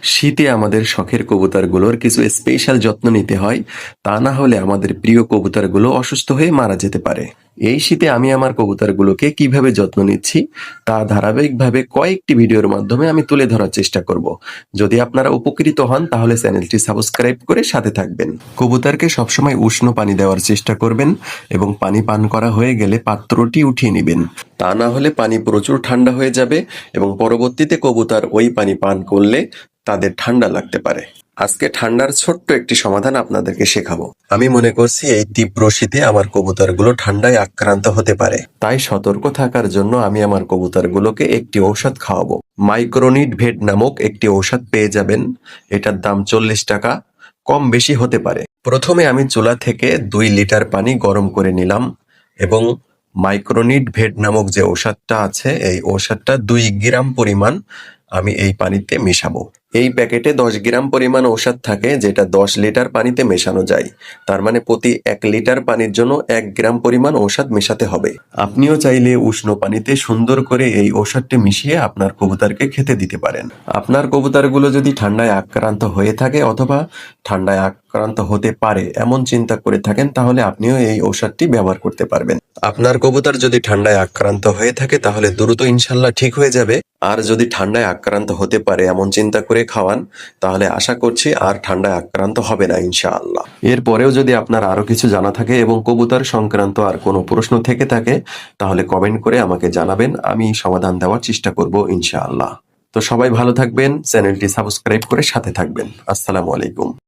শীতে আমাদের শখের কবুতরগুলোর কিছু স্পেশাল যত্ন নিতে হয়, তা না হলে আমাদের প্রিয় কবুতরগুলো অসুস্থ হয়ে মারা যেতে পারে। এই শীতে আমি আমার কবুতরগুলোকে কিভাবে যত্ন নিচ্ছি তা ধারাবাহিকভাবে কয়েকটি ভিডিওর মাধ্যমে আমি তুলে ধরার চেষ্টা করব। যদি আপনারা উপকৃত হন তাহলে চ্যানেলটি সাবস্ক্রাইব করে সাথে থাকবেন। কবুতরকে সবসময় উষ্ণ পানি দেওয়ার চেষ্টা করবেন এবং পানি পান করা হয়ে গেলে পাত্রটি উঠিয়ে নেবেন। তা না হলে পানি প্রচুর ঠান্ডা হয়ে যাবে এবং পরবর্তীতে কবুতর ওই পানি পান করলে তাদের ঠান্ডা লাগতে পারে। আজকে ঠান্ডার ছোট্ট একটি সমাধান আপনাদেরকে শেখাবো। আমি মনে করছি এই তীব্র শীতে আমার কবুতরগুলো ঠান্ডায় আক্রান্ত হতে পারে, তাই সতর্ক থাকার জন্য আমি আমার কবুতরগুলোকে একটি ঔষধ খাওয়াবো। মাইক্রোনিড ভেট নামক একটি ঔষধ পেয়ে যাবেন। এটার দাম 40 টাকা, কম বেশি হতে পারে। প্রথমে আমি চুলা থেকে 2 লিটার পানি গরম করে নিলাম এবং মাইক্রোনিড ভেট নামক যে ঔষধটা আছে এই ঔষধটা 2 গ্রাম পরিমাণ আমি এই পানিতে মেশাবো। এই প্যাকেটে 10 গ্রাম পরিমাণ ঔষধ থাকে, যেটা 10 লিটার পানিতে মেশানো যায়। তার মানে প্রতি 1 লিটার পানির জন্য 1 গ্রাম পরিমাণ ঔষধ মেশাতে হবে। আপনিও চাইলে উষ্ণ পানিতে সুন্দর করে এই ঔষধটি মিশিয়ে আপনার কবুতরকে খেতে দিতে পারেন। আপনার কবুতরগুলো যদি ঠান্ডায় আক্রান্ত হয়ে থাকে অথবা ঠান্ডায় আক্রান্ত হতে পারে এমন চিন্তা করে থাকেন, তাহলে আপনিও এই ঔষধটি ব্যবহার করতে পারবেন। আপনার কবুতর যদি ঠান্ডায় আক্রান্ত হয়ে থাকে তাহলে দ্রুত ইনশাল্লাহ ঠিক হয়ে যাবে। আর যদি ঠান্ডায় আক্রান্ত হতে পারে এমন চিন্তা করে খাওয়ান তাহলে আশা করছি আর ঠান্ডায় আক্রান্ত হবে না ইনশাআল্লাহ। এরপরেও যদি আপনার আরো কিছু জানা থাকে এবং কবুতর সংক্রান্ত আর কোনো প্রশ্ন থেকে থাকে তাহলে কমেন্ট করে আমাকে জানাবেন, আমি সমাধান দেওয়ার চেষ্টা করব ইনশাআল্লাহ। তো সবাই ভালো থাকবেন, চ্যানেলটি সাবস্ক্রাইব করে সাথে থাকবেন। আসসালামু আলাইকুম।